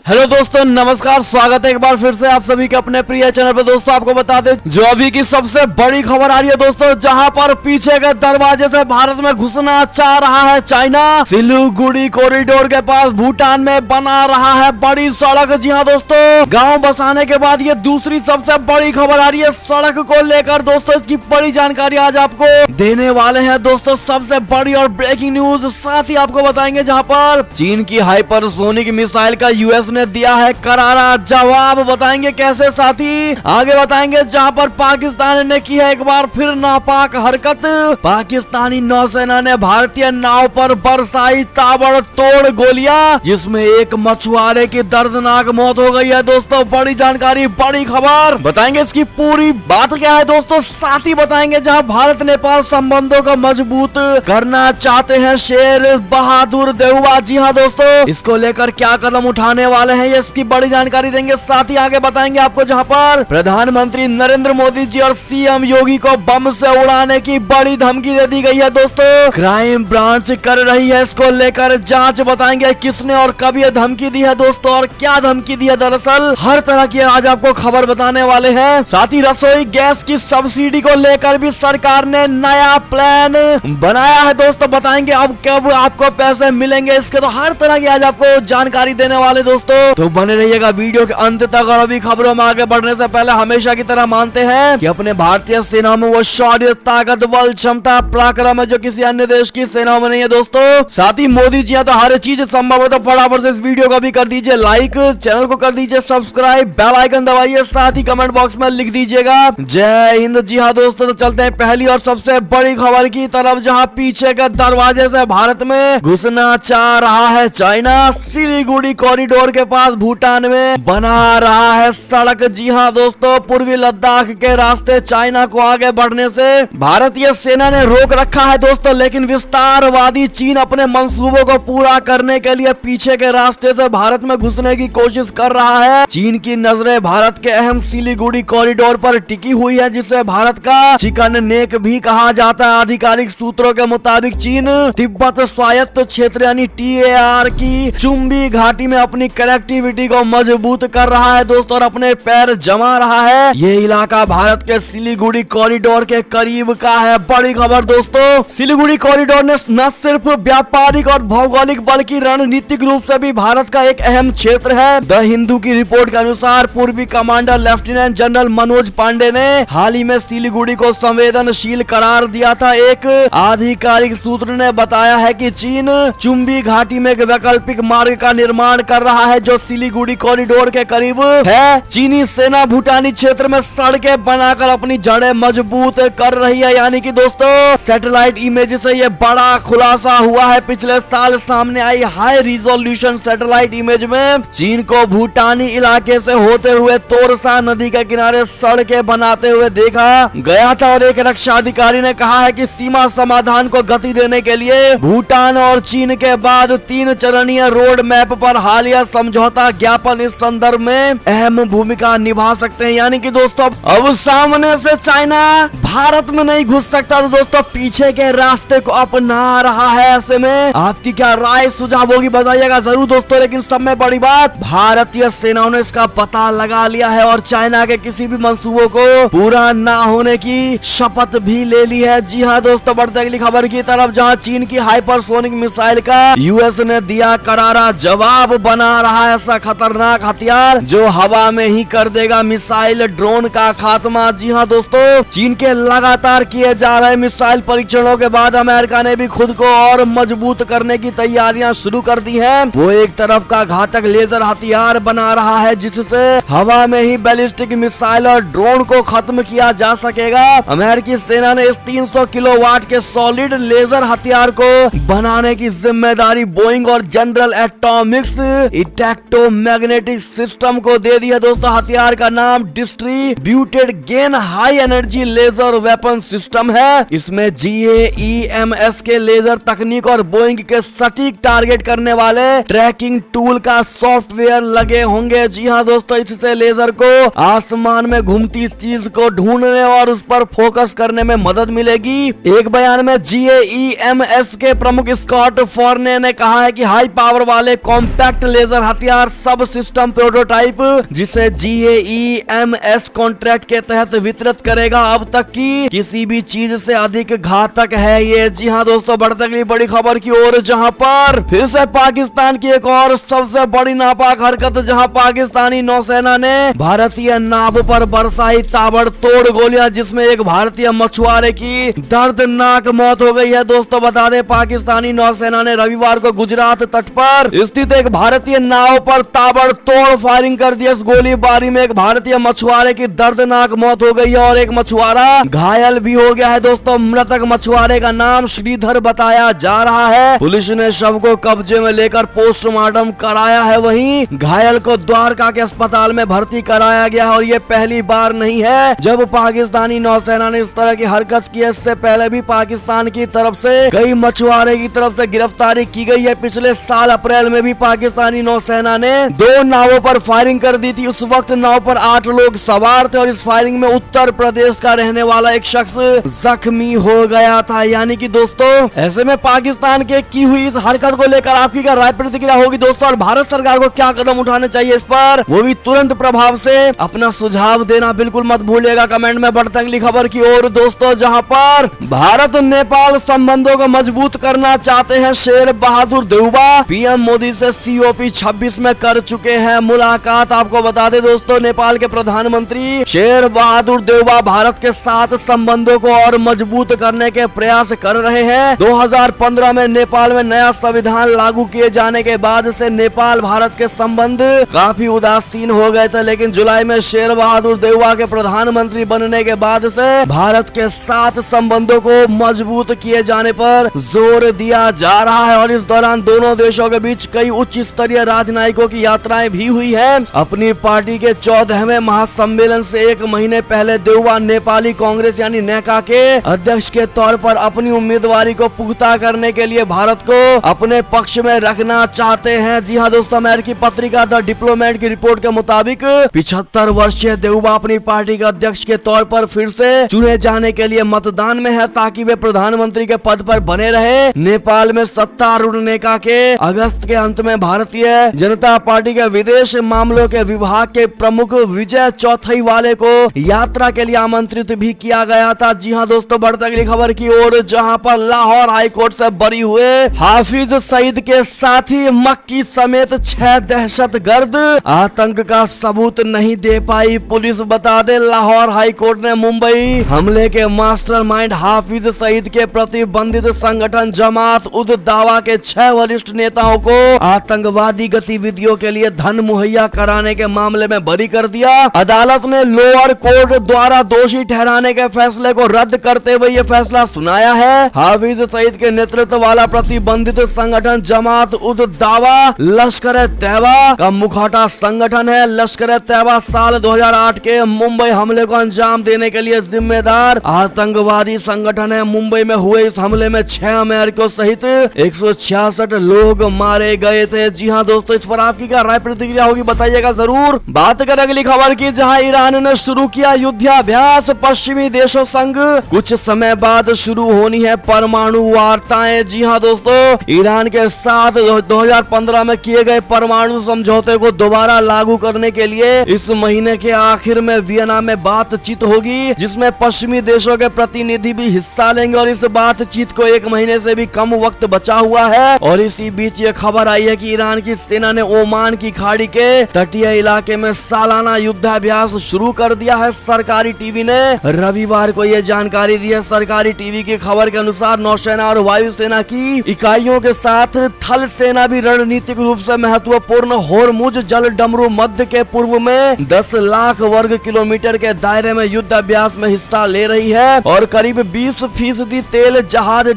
Hello दोस्तों, नमस्कार। स्वागत है एक बार फिर से आप सभी के अपने प्रिय चैनल पर। दोस्तों आपको बता दें जो अभी की सबसे बड़ी खबर आ रही है दोस्तों, जहां पर पीछे के दरवाजे से भारत में घुसना चाह रहा है चाइना। सिलीगुड़ी कॉरिडोर के पास भूटान में बना रहा है बड़ी सड़क। जी हाँ दोस्तों, गाँव बसाने के बाद ये दूसरी सबसे बड़ी खबर आ रही है सड़क को लेकर। दोस्तों इसकी बड़ी जानकारी आज आपको देने वाले हैं दोस्तों, सबसे बड़ी और ब्रेकिंग न्यूज। साथ ही आपको बताएंगे जहाँ पर चीन की हाइपरसोनिक मिसाइल का यूएस ने दिया है करारा जवाब। बताएंगे कैसे, साथी आगे बताएंगे। जहां पर पाकिस्तान ने की है एक बार फिर नापाक हरकत। पाकिस्तानी नौसेना ने भारतीय नाव पर बरसाई ताबड़तोड़ गोलियां, जिसमें एक मछुआरे की दर्दनाक मौत हो गई है। दोस्तों बड़ी जानकारी, बड़ी खबर बताएंगे, इसकी पूरी बात क्या है दोस्तों। साथ ही बताएंगे जहां भारत नेपाल संबंधों को मजबूत करना चाहते हैं शेर बहादुर देउबा। जी हाँ दोस्तों, इसको लेकर क्या कदम उठाने वाले हैं, ये इसकी बड़ी जानकारी देंगे। साथ ही आगे बताएंगे आपको जहां पर प्रधानमंत्री नरेंद्र मोदी जी और सीएम योगी को बम से उड़ाने की बड़ी धमकी दे दी गई है। दोस्तों क्राइम ब्रांच कर रही है इसको लेकर जांच। बताएंगे किसने और कब ये धमकी दी है दोस्तों, और क्या धमकी दी है। दरअसल हर तरह की आज आपको खबर बताने वाले हैं। साथ ही रसोई गैस की सब्सिडी को लेकर भी सरकार ने नया प्लान बनाया है दोस्तों। बताएंगे अब कब आपको पैसे मिलेंगे इसके, तो हर तरह की आज आपको जानकारी देने वाले दोस्तों, तो बने रहिएगा वीडियो के अंत तक। और अभी खबरों में आगे बढ़ने से पहले हमेशा की तरह मानते हैं कि अपने भारतीय सेना में वो शौर्य, ताकत, बल, क्षमता, पराक्रम है जो किसी अन्य देश की सेनाओं में नहीं है दोस्तों। साथ ही मोदी जी तो हर चीज संभव है, तो फटाफट से इस वीडियो को भी कर दीजिए लाइक, चैनल को कर दीजिए सब्सक्राइब, बेल आइकन दबाइए, साथ ही कमेंट बॉक्स में लिख दीजिएगा जय हिंद। जी हाँ दोस्तों, तो चलते हैं पहली और सबसे बड़ी खबर की तरफ, जहाँ पीछे के दरवाजे से भारत में घुसना चाह रहा है चाइना। सिलीगुड़ी कॉरिडोर के पास भूटान में बना रहा है सड़क। जी हाँ दोस्तों, पूर्वी लद्दाख के रास्ते चाइना को आगे बढ़ने से भारतीय सेना ने रोक रखा है दोस्तों, लेकिन विस्तारवादी चीन अपने मंसूबों को पूरा करने के लिए पीछे के रास्ते से भारत में घुसने की कोशिश कर रहा है। चीन की नजरें भारत के अहम सिलीगुड़ी कॉरिडोर पर टिकी हुई है, जिसे भारत का चिकन नेक भी कहा जाता है। आधिकारिक सूत्रों के मुताबिक चीन तिब्बत स्वायत्त क्षेत्र यानी TAR की चुम्बी घाटी में अपनी कनेक्टिविटी को मजबूत कर रहा है दोस्तों, और अपने पैर जमा रहा है। ये इलाका भारत के सिलीगुड़ी कॉरिडोर के करीब का है। बड़ी खबर दोस्तों, सिलीगुड़ी कॉरिडोर ने न सिर्फ व्यापारिक और भौगोलिक बल्कि रणनीतिक रूप से भी भारत का एक अहम क्षेत्र है। द हिंदू की रिपोर्ट के अनुसार पूर्वी commander lieutenant general Manoj Pande ने हाल ही में सिलीगुड़ी को संवेदनशील करार दिया था। एक आधिकारिक सूत्र ने बताया है कि चीन चुम्बी घाटी में एक वैकल्पिक मार्ग का निर्माण कर रहा है जो सिलीगुड़ी कॉरिडोर के करीब है। चीनी सेना भूटानी क्षेत्र में सड़कें बनाकर अपनी जड़ें मजबूत कर रही है। यानी कि दोस्तों सैटेलाइट इमेज से ये बड़ा खुलासा हुआ है। पिछले साल सामने आई हाई रिजोल्यूशन सैटेलाइट इमेज में चीन को भूटानी इलाके से होते हुए तोरसा नदी के किनारे सड़कें बनाते हुए देखा गया था, और एक रक्षा अधिकारी ने कहा है कि सीमा समाधान को गति देने के लिए भूटान और चीन के बाद 3 चरणीय रोड मैप पर हालिया समझौता ज्ञापन इस संदर्भ में अहम भूमिका निभा सकते हैं। यानी कि दोस्तों अब सामने से चाइना भारत में नहीं घुस सकता, तो दोस्तों पीछे के रास्ते को अपना रहा है। ऐसे में आपकी क्या राय सुझाव होगी बताइएगा जरूर दोस्तों। लेकिन सब में बड़ी बात, भारतीय सेनाओं ने इसका पता लगा लिया है और चाइना के किसी भी मंसूबों को पूरा ना होने की शपथ भी ले ली है। जी हाँ दोस्तों, बढ़ते अगली खबर की तरफ, जहाँ चीन की हाइपरसोनिक मिसाइल का यूएस ने दिया करारा जवाब। बना रहा है ऐसा खतरनाक हथियार जो हवा में ही कर देगा मिसाइल ड्रोन का खात्मा। जी हाँ दोस्तों, चीन के लगातार किए जा रहे मिसाइल परीक्षणों के बाद अमेरिका ने भी खुद को और मजबूत करने की तैयारियां शुरू कर दी हैं। वो एक तरफ का घातक लेजर हथियार बना रहा है जिससे हवा में ही बैलिस्टिक मिसाइल और ड्रोन को खत्म किया जा सकेगा। अमेरिकी सेना ने इस 300 किलोवाट के सॉलिड लेजर हथियार को बनाने की जिम्मेदारी बोइंग और जनरल एटॉमिक्स इलेक्ट्रोमैग्नेटिक सिस्टम को दे दी है दोस्तों। हथियार का नाम distributed gain high energy laser weapon system है। इसमें GAEMS के लेजर तकनीक और बोइंग के सटीक टारगेट करने वाले ट्रैकिंग टूल का सॉफ्टवेयर लगे होंगे। जी हाँ दोस्तों, इससे लेजर को आसमान में घूमती चीज को ढूंढने और उस पर फोकस करने में मदद मिलेगी। एक बयान में GAEMS के प्रमुख स्कॉट फॉर्ने ने कहा है कि हाई पावर वाले कॉम्पैक्ट लेजर हथियार सब सिस्टम प्रोटोटाइप जिसे GAEMS कॉन्ट्रैक्ट के तहत वितरित करेगा। अब तक की किसी भी चीज से अधिक घातक है ये। जी हाँ दोस्तों, बढ़ते अगली बड़ी खबर की ओर, जहां पर फिर से पाकिस्तान की एक और सबसे बड़ी नापाक हरकत, जहां पाकिस्तानी नौसेना ने भारतीय नाव पर बरसाई ताबड़तोड़ गोलियां, जिसमें एक भारतीय मछुआरे की दर्दनाक मौत हो गई है। दोस्तों बता दें, पाकिस्तानी नौसेना ने रविवार को गुजरात तट पर स्थित एक भारतीय नाव पर ताबड़तोड़ फायरिंग कर दी। इस गोलीबारी में एक भारतीय मछुआरे की दर्दनाक मौत हो गई है और एक मछुआरा घायल भी हो गया है। दोस्तों मृतक मछुआरे का नाम श्रीधर बताया जा रहा है। पुलिस ने शव को कब्जे में लेकर पोस्टमार्टम कराया है। वहीं घायल को द्वारका के अस्पताल में भर्ती कराया गया है और ये पहली बार नहीं है जब पाकिस्तानी नौसेना ने इस तरह की हरकत की है। इससे पहले भी पाकिस्तान की तरफ से कई मछुआरे की तरफ से गिरफ्तारी की गई है। पिछले साल अप्रैल में भी पाकिस्तानी नौसेना ने 2 नावों पर फायरिंग कर दी थी। उस वक्त नाव पर 8 लोग सवार थे और इस फायरिंग में उत्तर प्रदेश का रहने वाला एक शख्स जख्मी हो गया था। यानी कि दोस्तों ऐसे में पाकिस्तान के की हुई इस हरकत को लेकर आपकी क्या राय प्रतिक्रिया होगी दोस्तों, और भारत सरकार को क्या कदम उठाने चाहिए इस पर, वो भी तुरंत प्रभाव से अपना सुझाव देना बिल्कुल मत भूलिएगा कमेंट में। बढ़ते अगली खबर की ओर दोस्तों, जहां पर भारत नेपाल संबंधों को मजबूत करना चाहते हैं शेर बहादुर देउबा। पीएम मोदी से COP 26 में कर चुके हैं मुलाकात। आपको बता दें दोस्तों, नेपाल के प्रधानमंत्री शेर बहादुर देउबा भारत के साथ संबंधों को और मजबूत करने के प्रयास कर रहे हैं। 2015 में नेपाल में नया संविधान लागू किए जाने के बाद से नेपाल भारत के संबंध काफी उदासीन हो गए थे, लेकिन जुलाई में शेर बहादुर देउबा के प्रधानमंत्री बनने के बाद से भारत के साथ संबंधों को मजबूत किए जाने पर जोर दिया जा रहा है और इस दौरान दोनों देशों के बीच कई उच्च स्तरीय राजनयिकों की यात्राएं भी हुई है। अपनी पार्टी के 14वें महासम्मेलन से 1 महीने पहले देउबा नेपाली कांग्रेस यानी नेका के अध्यक्ष के तौर पर अपनी उम्मीदवारी को पुख्ता करने के लिए भारत को अपने पक्ष में रखना चाहते हैं। जी हाँ दोस्तों, अमेरिकी पत्रिका द डिप्लोमेट की रिपोर्ट के मुताबिक 75 वर्षीय देउबा अपनी पार्टी के अध्यक्ष के तौर पर फिर से चुने जाने के लिए मतदान में है ताकि वे प्रधानमंत्री के पद पर बने रहे। नेपाल में सत्तारूढ़ नेका के अगस्त के अंत में भारतीय जनता पार्टी के विदेश मामलों के विभाग के प्रमुख विजय चौथईवाले को यात्रा के लिए आमंत्रित भी किया गया था। जी हाँ दोस्तों, बढ़ते अगली खबर की ओर, जहां पर लाहौर हाईकोर्ट से बरी हुए हाफिज सईद के साथी मक्की समेत 6 दहशतगर्द आतंक का सबूत नहीं दे पाई पुलिस। बता दे, लाहौर हाईकोर्ट ने मुंबई हमले के मास्टरमाइंड हाफिज सईद के प्रतिबंधित संगठन जमात उद दावा के 6 वरिष्ठ नेताओं को आतंकवादी गतिविधियों के लिए धन मुहैया कराने के मामले में बरी कर दिया। अदालत ने लोअर कोर्ट द्वारा दोषी ठहराने के फैसले को रद्द करते हुए ये फैसला सुनाया है। हाफिज सईद के नेतृत्व वाला प्रतिबंधित संगठन जमात उद दावा लश्कर तैयबा का मुखौटा संगठन है। लश्कर तैयबा साल 2008 के मुंबई हमले को अंजाम देने के लिए जिम्मेदार आतंकवादी संगठन है। मुंबई में हुए इस हमले में 6 अमेरिकियों सहित 166 लोग मारे गए थे। जी हाँ दोस्तों, इस पर आपकी क्या राय प्रतिक्रिया होगी बताइएगा जरूर। बात करें अगली खबर की, जहां ईरान ने शुरू किया युद्धाभ्यास। पश्चिमी देशों संग कुछ समय बाद शुरू होनी है परमाणु वार्ताएं। जी हाँ दोस्तों, ईरान के साथ 2015 में किए गए परमाणु समझौते को दोबारा लागू करने के लिए इस महीने के आखिर में वियना में बातचीत होगी, जिसमें पश्चिमी देशों के प्रतिनिधि भी हिस्सा लेंगे और इस बातचीत को 1 महीने से भी कम वक्त बचा हुआ है। और इसी बीच ये खबर आई है कि ईरान की सेना ने ओमान की खाड़ी के तटीय इलाके में सालाना युद्धाभ्यास शुरू कर दिया है। सरकारी टीवी ने रविवार को यह जानकारी दी है। सरकारी टीवी की खबर के अनुसार नौसेना और वायुसेना की इकाइयों के साथ थल सेना भी रणनीतिक रूप से महत्वपूर्ण होर्मुज जल डमरू मध्य के पूर्व में 10 लाख वर्ग किलोमीटर के दायरे में युद्ध अभ्यास में हिस्सा ले रही है और करीब 20% तेल जहाज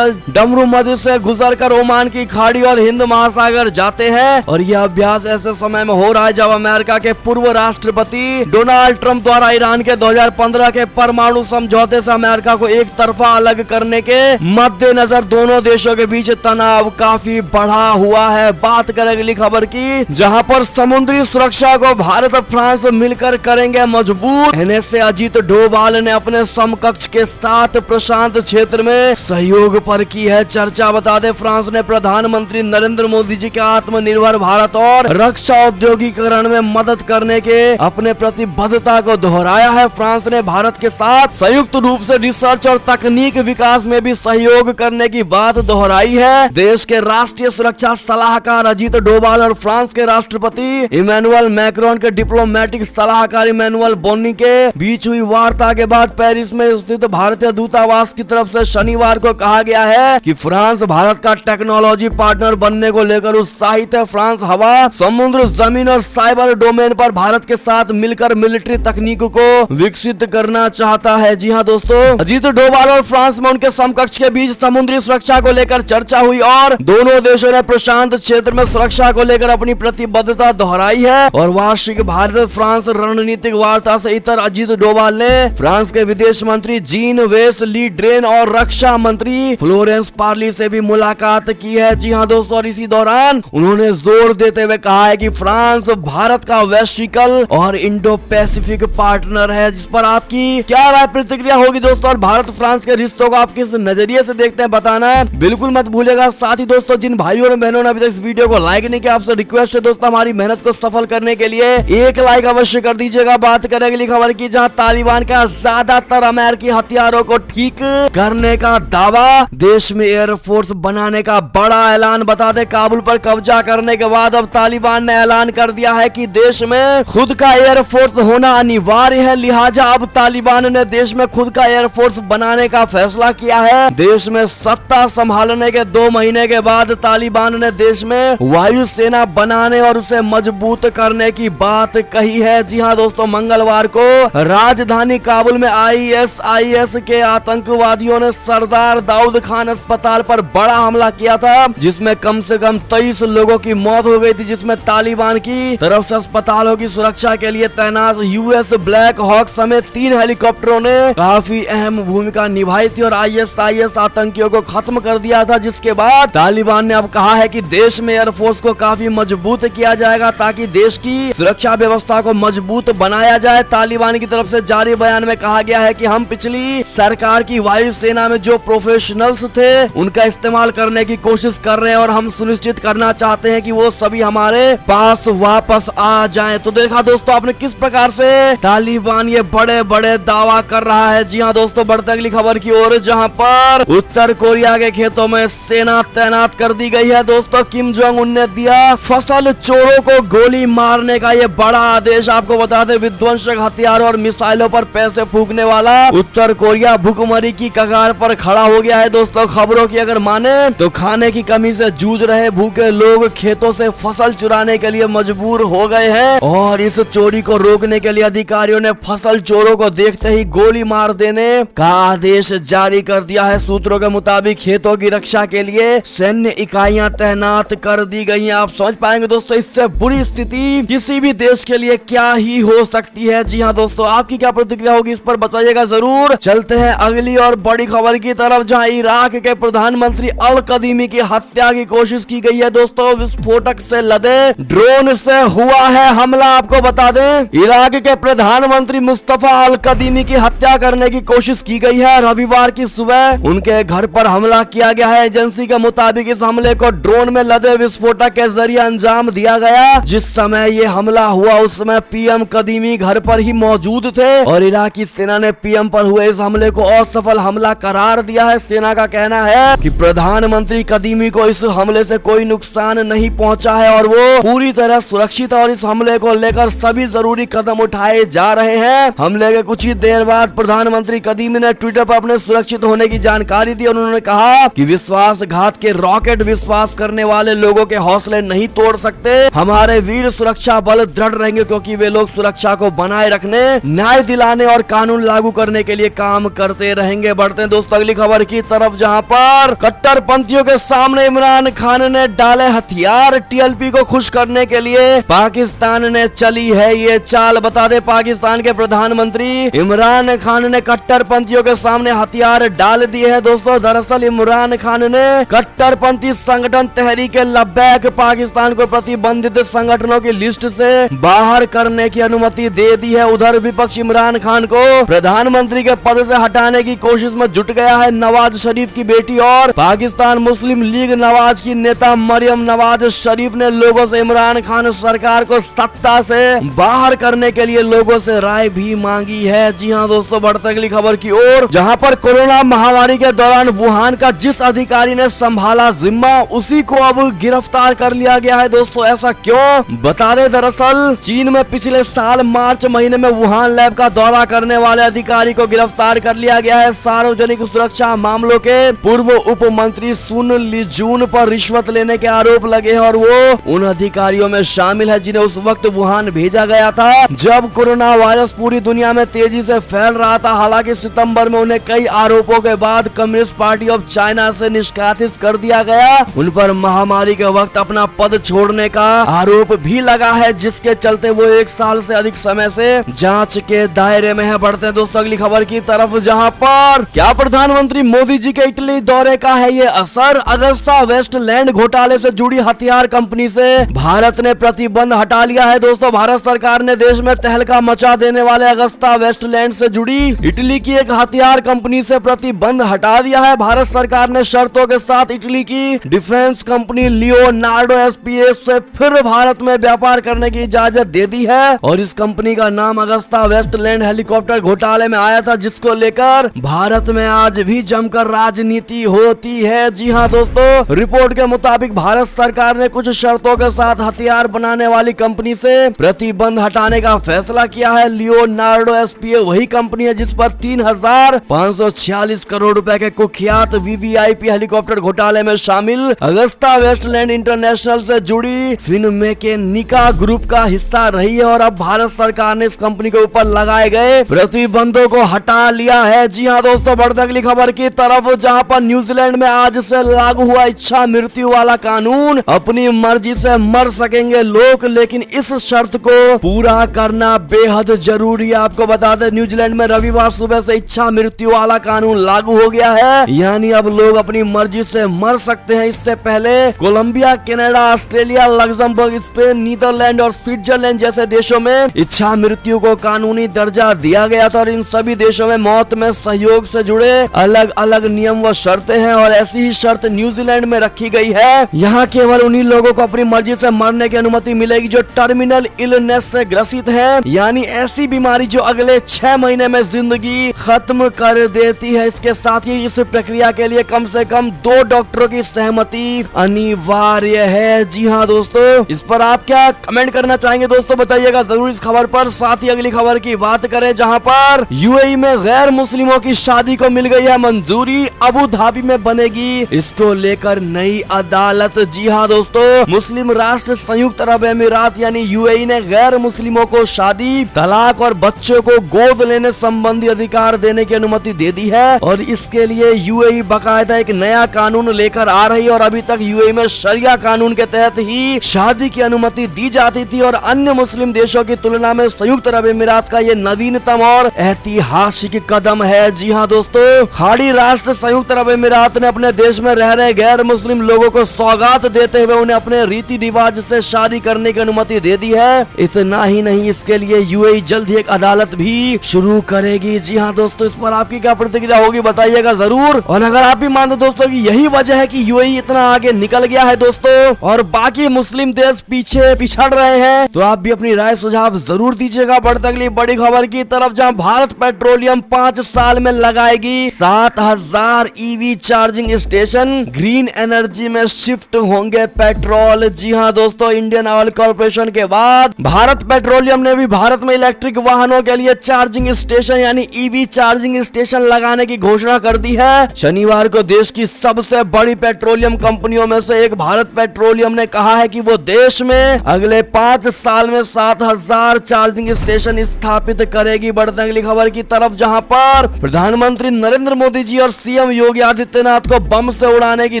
डमरू मध्य से गुजरकर ओमान की खाड़ी और हिंद महासागर जाते हैं। और यह अभ्यास ऐसे समय में हो रहा है जब अमेरिका के पूर्व राष्ट्रपति डोनाल्ड ट्रंप द्वारा ईरान के 2015 के परमाणु समझौते से अमेरिका को एक तरफा अलग करने के मद्देनजर दोनों देशों के बीच तनाव काफी बढ़ा हुआ है। बात करें अगली खबर की, जहां पर समुद्री सुरक्षा को भारत और फ्रांस मिलकर करेंगे मजबूत। NSA अजीत डोभाल ने अपने समकक्ष के साथ प्रशांत क्षेत्र में सहयोग पर की है चर्चा। बता दें, फ्रांस ने प्रधानमंत्री नरेंद्र मोदी जी के आत्मनिर्भर भारत भारत और रक्षा औद्योगिकरण में मदद करने के अपने प्रतिबद्धता को दोहराया है। फ्रांस ने भारत के साथ संयुक्त रूप से रिसर्च और तकनीक विकास में भी सहयोग करने की बात दोहराई है। देश के राष्ट्रीय सुरक्षा सलाहकार अजीत डोभाल और फ्रांस के राष्ट्रपति इमैनुअल मैक्रोन के डिप्लोमेटिक सलाहकार इमैनुअल बोनी के बीच हुई वार्ता के बाद पेरिस में स्थित भारतीय दूतावास की तरफ से शनिवार को कहा गया है कि फ्रांस भारत का टेक्नोलॉजी पार्टनर बनने को लेकर उत्साहित है। फ्रांस हवा, समुद्र, जमीन और साइबर डोमेन पर भारत के साथ मिलकर मिलिट्री तकनीक को विकसित करना चाहता है। जी हाँ दोस्तों, अजीत डोभाल और फ्रांस में उनके समकक्ष के बीच समुद्री सुरक्षा को लेकर चर्चा हुई और दोनों देशों ने प्रशांत क्षेत्र में सुरक्षा को लेकर अपनी प्रतिबद्धता दोहराई है। और वार्षिक भारत फ्रांस रणनीतिक वार्ता से इतर अजीत डोभाल ने फ्रांस के विदेश मंत्री जीन वेस ली ड्रेन और रक्षा मंत्री फ्लोरेंस पार्ली से भी मुलाकात की है। जी हाँ दोस्तों, और इसी दौरान उन्होंने जोर देते हुए कहा है कि फ्रांस भारत का वैश्विकल और इंडो पैसिफिक पार्टनर है। जिस पर आपकी क्या राय प्रतिक्रिया होगी दोस्तों, और भारत फ्रांस के रिश्तों को आप किस नजरिए से देखते हैं बताना बिल्कुल मत भूलिएगा। साथ ही दोस्तों, जिन भाइयों और बहनों ने अभी तक इस वीडियो को लाइक नहीं किया, आपसे रिक्वेस्ट है दोस्तों, हमारी मेहनत को सफल करने के लिए एक लाइक अवश्य कर दीजिएगा। बात करें अगली खबर की, जहां तालिबान का ज्यादातर अमेरिकी हथियारों को ठीक करने का दावा, देश में एयरफोर्स बनाने का बड़ा ऐलान। बता दें, काबुल पर कब्जा करने के बाद अब तालिबान ने ऐलान कर दिया है कि देश में खुद का एयरफोर्स होना अनिवार्य है। लिहाजा अब तालिबान ने देश में खुद का एयरफोर्स बनाने का फैसला किया है। देश में सत्ता संभालने के 2 महीने के बाद तालिबान ने देश में वायु सेना बनाने और उसे मजबूत करने की बात कही है। जी हाँ दोस्तों, मंगलवार को राजधानी काबुल में आईएसआईएस के आतंकवादियों ने सरदार दाऊद खान अस्पताल पर बड़ा हमला किया था, जिसमें कम से कम 23 लोगों की मौत हो गई थी, जिसमें तालिबान की तरफ से अस्पतालों की सुरक्षा के लिए तैनात यूएस ब्लैक हॉक समेत 3 हेलीकॉप्टरों ने काफी अहम भूमिका निभाई थी और आईएसआईएस आतंकियों को खत्म कर दिया था। जिसके बाद तालिबान ने अब कहा है कि देश में एयरफोर्स को काफी मजबूत किया जाएगा ताकि देश की सुरक्षा व्यवस्था को मजबूत बनाया जाए। तालिबान की तरफ से जारी बयान में कहा गया है कि हम पिछली सरकार की वायु सेना में जो प्रोफेशनल्स थे उनका इस्तेमाल करने की कोशिश कर रहे हैं और हम सुनिश्चित करना चाहते हैं कि वो सभी हमारे पास वापस आ जाएं। तो देखा दोस्तों आपने किस प्रकार से तालिबान ये बड़े बड़े दावा कर रहा है। जी हाँ दोस्तों, बढ़ते अगली खबर की ओर, जहां पर उत्तर कोरिया के खेतों में सेना तैनात कर दी गई है। दोस्तों, किम जोंग उन ने दिया फसल चोरों को गोली मारने का ये बड़ा आदेश। आपको बता दें, विध्वंसक हथियारों और मिसाइलों पर पैसे फूकने वाला उत्तर कोरिया भुखमरी की कगार पर खड़ा हो गया है। दोस्तों, खबरों की अगर माने तो खाने की कमी से जूझ रहे भूखे लोग खेतों से फसल चुराने के लिए मजबूर हो गए हैं और इस चोरी को रोकने के लिए अधिकारियों ने फसल चोरों को देखते ही गोली मार देने का आदेश जारी कर दिया है। सूत्रों के मुताबिक खेतों की रक्षा के लिए सैन्य इकाइयां तैनात कर दी गई हैं। आप समझ पाएंगे दोस्तों, इससे बुरी स्थिति किसी भी देश के लिए क्या ही हो सकती है। जी हाँ दोस्तों, आपकी क्या प्रतिक्रिया होगी इस पर बताइएगा जरूर। चलते हैं अगली और बड़ी खबर की तरफ, जहां इराक के प्रधानमंत्री अल कदीमी की हत्या की कोशिश की गई है। दोस्तों, विस्फोटक से लदे ड्रोन से हुआ है हमला। आपको बता दें, इराक के प्रधानमंत्री मुस्तफा अल कदीमी की हत्या करने की कोशिश की गई है। रविवार की सुबह उनके घर पर हमला किया गया है। एजेंसी के मुताबिक इस हमले को ड्रोन में लदे विस्फोटक के जरिए अंजाम दिया गया। जिस समय ये हमला हुआ उस समय पीएम कदीमी घर पर ही मौजूद थे और इराकी सेना ने पीएम पर हुए इस हमले को असफल हमला करार दिया है। सेना का कहना है कि प्रधानमंत्री कदीमी को इस हमले से कोई नुकसान नहीं पहुंचा है और वो पूरी तरह सुरक्षित है और इस हमले को लेकर सभी जरूरी कदम उठाए जा रहे हैं। हमले के कुछ ही देर बाद प्रधानमंत्री कदीमी ने ट्विटर पर अपने सुरक्षित होने की जानकारी दी और उन्होंने कहा कि विश्वासघात के रॉकेट विश्वास करने वाले लोगों के हौसले नहीं तोड़ सकते। हमारे वीर सुरक्षा बल दृढ़ रहेंगे क्योंकि वे लोग सुरक्षा को बनाए रखने, न्याय दिलाने और कानून लागू करने के लिए काम करते रहेंगे। बढ़ते हैं दोस्तों अगली खबर की तरफ, जहां पर कट्टरपंथियों के सामने इमरान खान ने डाले हथियार। टीएलपी को खुश करने के लिए पाकिस्तान ने चली है ये चाल। बता दे, पाकिस्तान के प्रधानमंत्री इमरान खान ने कट्टरपंथियों के सामने हथियार डाल दिए हैं। दोस्तों, दरअसल इमरान खान ने कट्टरपंथी संगठन तहरीके लब्बैक पाकिस्तान को प्रतिबंधित संगठनों की लिस्ट से बाहर करने की अनुमति दे दी है। उधर विपक्ष इमरान खान को प्रधानमंत्री के पद से हटाने की कोशिश में जुट गया है। नवाज शरीफ की बेटी और पाकिस्तान मुस्लिम लीग नवाज की नेता मरियम नवाज शरीफ शरीफ ने लोगों से इमरान खान सरकार को सत्ता से बाहर करने के लिए लोगों से राय भी मांगी है। जी हाँ दोस्तों, बढ़ते अगली खबर की ओर, जहां पर कोरोना महामारी के दौरान वुहान का जिस अधिकारी ने संभाला जिम्मा, उसी को अब गिरफ्तार कर लिया गया है। दोस्तों ऐसा क्यों, बता दें, दरअसल चीन में पिछले साल मार्च महीने में वुहान लैब का दौरा करने वाले अधिकारी को गिरफ्तार कर लिया गया है। सार्वजनिक सुरक्षा मामलों के पूर्व उप मंत्री सुन लिजून पर रिश्वत लेने के आरोप लगे हैं और वो उन अधिकारियों में शामिल है जिन्हें उस वक्त वुहान भेजा गया था जब कोरोना वायरस पूरी दुनिया में तेजी से फैल रहा था। हालांकि सितंबर में उन्हें कई आरोपों के बाद कम्युनिस्ट पार्टी ऑफ चाइना से निष्कासित कर दिया गया। उन पर महामारी के वक्त अपना पद छोड़ने का आरोप भी लगा है, जिसके चलते वो 1 साल से अधिक समय से जांच के दायरे में है। बढ़ते हैं दोस्तों अगली खबर की तरफ, जहां पर क्या प्रधानमंत्री मोदी जी के इटली दौरे का है ये असर। अगस्ता वेस्टलैंड घोटाले से जुड़ी हथियार कंपनी से भारत ने प्रतिबंध हटा लिया है। दोस्तों भारत सरकार ने देश में तहलका मचा देने वाले अगस्ता वेस्टलैंड से जुड़ी इटली की एक हथियार कंपनी से प्रतिबंध हटा दिया है। भारत सरकार ने शर्तों के साथ इटली की डिफेंस कंपनी लियोनार्डो एसपीएस से फिर भारत में व्यापार करने की इजाजत दे दी है और इस कंपनी का नाम अगस्ता वेस्टलैंड हेलीकॉप्टर घोटाले में आया था, जिसको लेकर भारत में आज भी जमकर राजनीति होती है। जी हाँ दोस्तों, रिपोर्ट के मुताबिक भारत सरकार ने कुछ शर्तों के साथ हथियार बनाने वाली कंपनी से प्रतिबंध हटाने का फैसला किया है। लियोनार्डो एसपीए वही कंपनी है जिस पर 3,546 करोड़ रुपए के कुख्यात वीवीआईपी हेलीकॉप्टर घोटाले में शामिल अगस्ता वेस्टलैंड इंटरनेशनल से जुड़ी फिनमेकेनिका ग्रुप का हिस्सा रही है और अब भारत सरकार ने इस कंपनी के ऊपर लगाए गए प्रतिबंधों को हटा लिया है। जी हाँ दोस्तों, बढ़ते अगली खबर की तरफ, जहां पर न्यूजीलैंड में आज से लागू हुआ इच्छा मृत्यु वाला कानून। अपनी मर्जी से मर सकेंगे लोग, लेकिन इस शर्त को पूरा करना बेहद जरूरी है। आपको बता दें, न्यूजीलैंड में रविवार सुबह से इच्छा मृत्यु वाला कानून लागू हो गया है, यानी अब लोग अपनी मर्जी से मर सकते हैं। इससे पहले Colombia, Canada, Australia, Luxembourg, Spain, Netherland और स्विट्जरलैंड जैसे देशों में इच्छा मृत्यु को कानूनी दर्जा दिया गया था और इन सभी देशों में मौत में सहयोग से जुड़े अलग अलग नियम व शर्तें हैं और ऐसी ही शर्त न्यूजीलैंड में रखी गई है। यहाँ केवल उन्हीं लोगों को अपनी मर्जी से मरने की अनुमति मिलेगी जो टर्मिनल इलनेस से ग्रसित हैं, यानी ऐसी बीमारी जो अगले 6 महीने में जिंदगी खत्म कर देती है। इसके साथ ही इस प्रक्रिया के लिए कम से कम 2 डॉक्टरों की सहमति अनिवार्य है। जी हाँ दोस्तों, इस पर आप क्या कमेंट करना चाहेंगे दोस्तों, बताइएगा जरूर इस खबर पर। साथ ही अगली खबर की बात करें, जहां पर यूएई में गैर मुस्लिमों की शादी को मिल गई है मंजूरी, अबू धाबी में बनेगी इसको लेकर नई अदालत। जी हाँ दोस्तों, मुस्लिम राष्ट्र संयुक्त अरब अमीरात यानी यूएई ने गैर मुस्लिमों को शादी, तलाक और बच्चों को गोद लेने संबंधी अधिकार देने की अनुमति दे दी है और इसके लिए यूएई बाकायदा एक नया कानून लेकर आ रही है। और अभी तक यूएई में शरिया कानून के तहत ही शादी की अनुमति दी जाती थी और अन्य मुस्लिम देशों की तुलना में संयुक्त अरब अमीरात का ये नवीनतम और ऐतिहासिक कदम है। जी हाँ दोस्तों, खाड़ी राष्ट्र संयुक्त अरब अमीरात ने अपने देश में रह रहे गैर मुस्लिम लोगों को सौगात देते हुए उन्हें अपने रीति रिवाज से शादी करने की अनुमति दे दी है। इतना ही नहीं, इसके लिए यूएई जल्द ही एक अदालत भी शुरू करेगी। जी हाँ दोस्तों, इस पर आपकी क्या प्रतिक्रिया होगी बताइएगा जरूर। और अगर आप भी मानते दोस्तों कि यही वजह है कि यूएई इतना आगे निकल गया है दोस्तों और बाकी मुस्लिम देश पीछे पिछड़ रहे हैं, तो आप भी अपनी राय सुझाव जरूर दीजिएगा। बढ़ते अगली बड़ी खबर की तरफ, जहां भारत पेट्रोलियम 5 साल में लगाएगी 7,000 EV charging station, green energy में शिफ्ट होंगे पेट्रोल। जी हाँ दोस्तों, इंडियन ऑयल कॉर्पोरेशन के बाद भारत पेट्रोलियम ने भी भारत में इलेक्ट्रिक वाहनों के लिए चार्जिंग स्टेशन यानी ईवी चार्जिंग स्टेशन लगाने की घोषणा कर दी है। शनिवार को देश की सबसे बड़ी पेट्रोलियम कंपनियों में से एक भारत पेट्रोलियम ने कहा है कि वो देश में अगले 5 साल में 7,000 चार्जिंग स्टेशन स्थापित करेगी। बढ़ते अगली खबर की तरफ, जहां पर प्रधानमंत्री नरेंद्र मोदी जी और सीएम योगी आदित्यनाथ को बम से उड़ाने की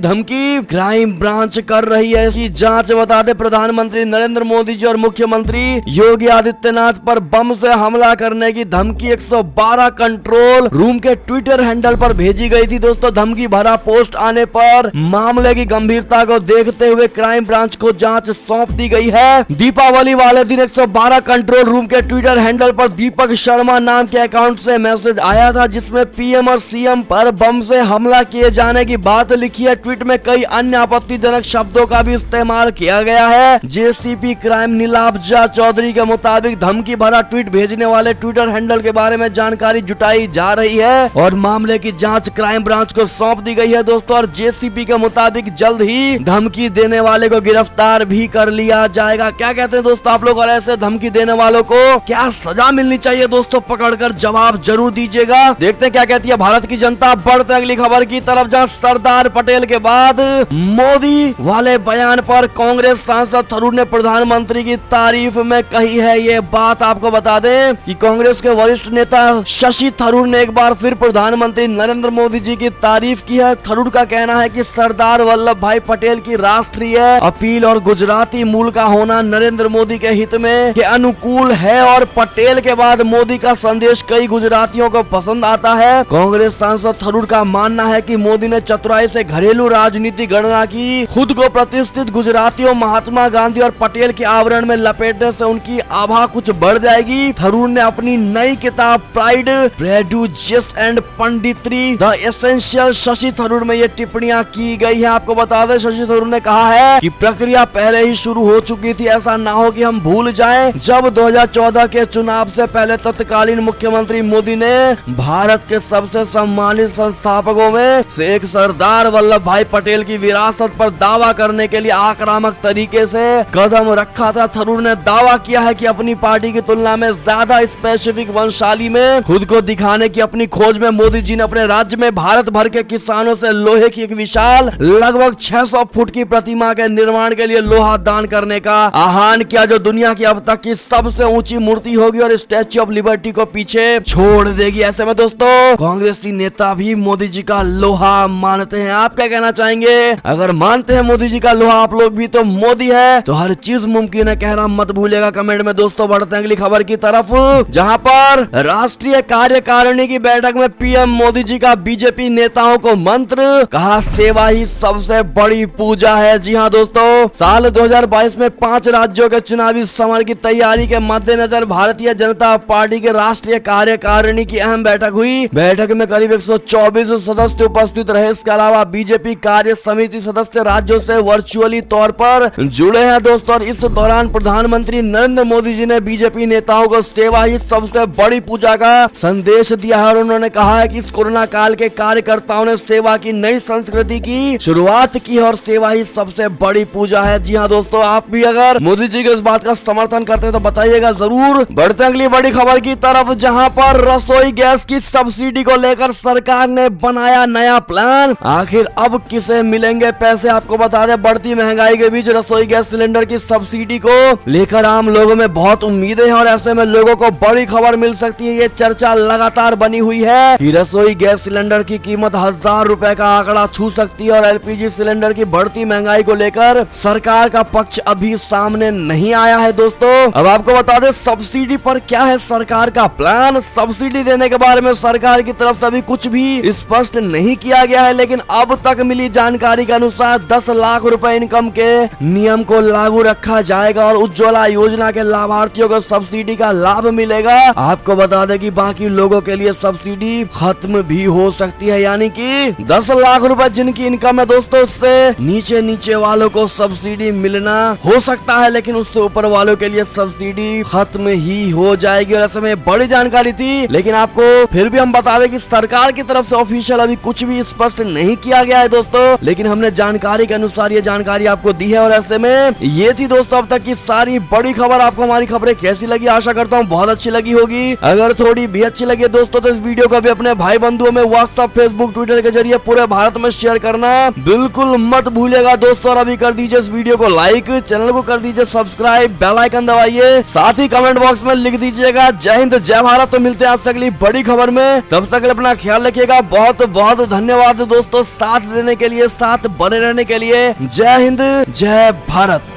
धमकी क्राइम ब्रांच कर रही है। इसकी जांच बता दे, प्रधानमंत्री नरेंद्र मोदी जी और मुख्यमंत्री योगी आदित्यनाथ पर बम से हमला करने की धमकी 112 कंट्रोल रूम के ट्विटर हैंडल पर भेजी गई थी। दोस्तों, धमकी भरा पोस्ट आने पर मामले की गंभीरता को देखते हुए क्राइम ब्रांच को जांच सौंप दी गई है। दीपावली वाले दिन 112 कंट्रोल रूम के ट्विटर हैंडल पर दीपक शर्मा नाम के अकाउंट से मैसेज आया था जिसमें पीएम और सीएम पर बम से हमला किए जाने की बात लिखी है। ट्वीट में कई अन्य आपत्तिजनक शब्दों का भी इस्तेमाल किया गया है। जेसीपी क्राइम नीलाब्जा चौधरी के मुताबिक धमकी भरा ट्वीट भेजने वाले ट्विटर हैंडल के बारे में जानकारी जुटाई जा रही है और मामले की जांच क्राइम ब्रांच को सौंप दी गई है दोस्तों। और जेसीपी के मुताबिक जल्द ही धमकी देने वाले को गिरफ्तार भी कर लिया जाएगा। क्या कहते हैं दोस्तों आप लोग, और ऐसे धमकी देने वालों को क्या सजा मिलनी चाहिए दोस्तों, पकड़कर जवाब जरूर दीजिएगा। देखते हैं क्या कहती है भारत की जनता। बढ़ते अगली खबर की तरफ, जहां सरदार पटेल के बाद मोदी वाले बयान पर कांग्रेस सांसद थरूर ने प्रधानमंत्री की तारीफ में कही है ये बात। आपको बता दें कि कांग्रेस के वरिष्ठ नेता शशि थरूर ने एक बार फिर प्रधानमंत्री नरेंद्र मोदी जी की तारीफ की है। थरूर का कहना है कि सरदार वल्लभ भाई पटेल की राष्ट्रीय अपील और गुजराती मूल का होना नरेंद्र मोदी के हित में के अनुकूल है और पटेल के बाद मोदी का संदेश कई गुजरातियों को पसंद आता है। कांग्रेस सांसद थरूर का मानना है कि मोदी ने चतुराई से घरेलू राजनीति गणना की, खुद को प्रतिष्ठित गुजरातियों महात्मा गांधी और पटेल के आवरण में लपेटने से उनकी आभा कुछ बढ़ जाएगी। थरूर ने अपनी नई किताब Pride, Prejudice and Punditry the Essential Shashi Tharoor में ये टिप्पणियां की गई है। आपको बता दें शशि थरूर ने कहा है कि प्रक्रिया पहले ही शुरू हो चुकी थी, ऐसा ना हो कि हम भूल जाएं जब 2014 के चुनाव से पहले तत्कालीन मुख्यमंत्री मोदी ने भारत के सबसे सम्मानित संस्थापकों में से एक सरदार वल्लभ भाई पटेल की विरासत पर दावा करने के लिए आक्रामक तरीके से कदम रखा था। थरूर ने दावा किया है कि अपनी पार्टी की तुलना में ज्यादा स्पेसिफिक वंशाली में खुद को दिखाने की अपनी खोज में मोदी जी ने अपने राज्य में भारत भर के किसानों से लोहे की एक विशाल लगभग 600 फुट की प्रतिमा के निर्माण के लिए लोहा दान करने का आह्वान किया, जो दुनिया की अब तक की सबसे ऊंची मूर्ति होगी और स्टैच्यू ऑफ लिबर्टी को पीछे छोड़ देगी। ऐसे में दोस्तों कांग्रेसी नेता भी मोदी जी का लोहा मानते हैं। आप क्या कहना चाहेंगे? अगर मानते हैं मोदी जी का लोहा आप लोग भी तो मोदी है तो हर चीज मुमकिन है कहना मत भूलेगा कमेंट में। दोस्तों बढ़ते हैं अगली खबर की तरफ, जहां पर राष्ट्रीय कार्यकारिणी की बैठक में पीएम मोदी जी का बीजेपी नेताओं को मंत्र, कहा सेवा ही सबसे बड़ी पूजा है। जी हां दोस्तों, साल 2022 में 5 राज्यों के चुनावी समर की तैयारी के मद्देनजर भारतीय जनता पार्टी के राष्ट्रीय कार्यकारिणी की अहम बैठक हुई। बैठक में करीब 124 सदस्य उपस्थित रहे। इसके अलावा बीजेपी कार्य समिति सदस्य राज्यों से वर्चुअली तौर पर जुड़े हैं दोस्तों। और इस दौरान प्रधानमंत्री नरेंद्र मोदी जी ने बीजेपी नेताओं को सेवा ही सबसे बड़ी पूजा का संदेश दिया है और उन्होंने कहा है कि इस कोरोना काल के कार्यकर्ताओं ने सेवा की नई संस्कृति की शुरुआत की है और सेवा ही सबसे बड़ी पूजा है। जी हाँ दोस्तों, आप भी अगर मोदी जी के इस बात का समर्थन करते हैं तो बताइएगा जरूर। बढ़ते अगली बड़ी खबर की तरफ, जहां पर रसोई गैस की सब्सिडी को लेकर सरकार ने बनाया नया प्लान। आखिर अब किसे मिलेंगे पैसे? आपको बता दें बढ़ती महंगाई के बीच रसोई गैस सिलेंडर की सब्सिडी को लेकर आम लोगों में बहुत उम्मीदें हैं और ऐसे में लोगों को बड़ी खबर मिल सकती है। ये चर्चा लगातार बनी हुई है कि रसोई गैस सिलेंडर की कीमत 1000 रुपए का आंकड़ा छू सकती है और एलपीजी सिलेंडर की बढ़ती महंगाई को लेकर सरकार का पक्ष अभी सामने नहीं आया है। दोस्तों अब आपको बता दें सब्सिडी पर क्या है सरकार का प्लान। सब्सिडी देने के बारे में सरकार की तरफ से अभी कुछ भी स्पष्ट नहीं किया गया है, लेकिन अब तक मिली जानकारी के अनुसार 10 लाख रुपए इनकम के नियम को लागू रखा जाएगा और उज्ज्वला योजना के लाभार्थियों को सब्सिडी का लाभ मिलेगा। आपको बता दें कि बाकी लोगों के लिए सब्सिडी खत्म भी हो सकती है, यानी कि 10 लाख रुपए जिनकी इनकम है दोस्तों उससे नीचे वालों को सब्सिडी मिलना हो सकता है, लेकिन उससे ऊपर वालों के लिए सब्सिडी खत्म ही हो जाएगी। और ऐसे में बड़ी जानकारी थी, लेकिन आपको फिर भी हम बता दें कि सरकार की तरफ से ऑफिशियल अभी कुछ भी स्पष्ट नहीं किया गया है दोस्तों, लेकिन हमने जानकारी के अनुसार ये जानकारी आपको दी है। और ऐसे में ये थी दोस्तों अब तक की सारी बड़ी खबर। आपको हमारी खबरें कैसी लगी? आशा करता हूँ बहुत अच्छी लगी होगी। अगर थोड़ी भी अच्छी लगी दोस्तों तो इस वीडियो को भी अपने भाई बंधुओं में व्हाट्सएप, फेसबुक, ट्विटर के जरिए पूरे भारत में शेयर करना बिल्कुल मत भूलिएगा दोस्तों। और अभी कर दीजिए इस वीडियो को लाइक, चैनल को कर दीजिए सब्सक्राइब, बेल आइकन दबाइए, साथ ही कमेंट बॉक्स में लिख दीजिएगा जय हिंद जय भारत। तो मिलते हैं आपसे अगली बड़ी खबर में, तब तक अपना ख्याल रखिएगा। बहुत बहुत धन्यवाद दोस्तों साथ देने के लिए, साथ बने रहने के लिए। जय हिंद जय भारत।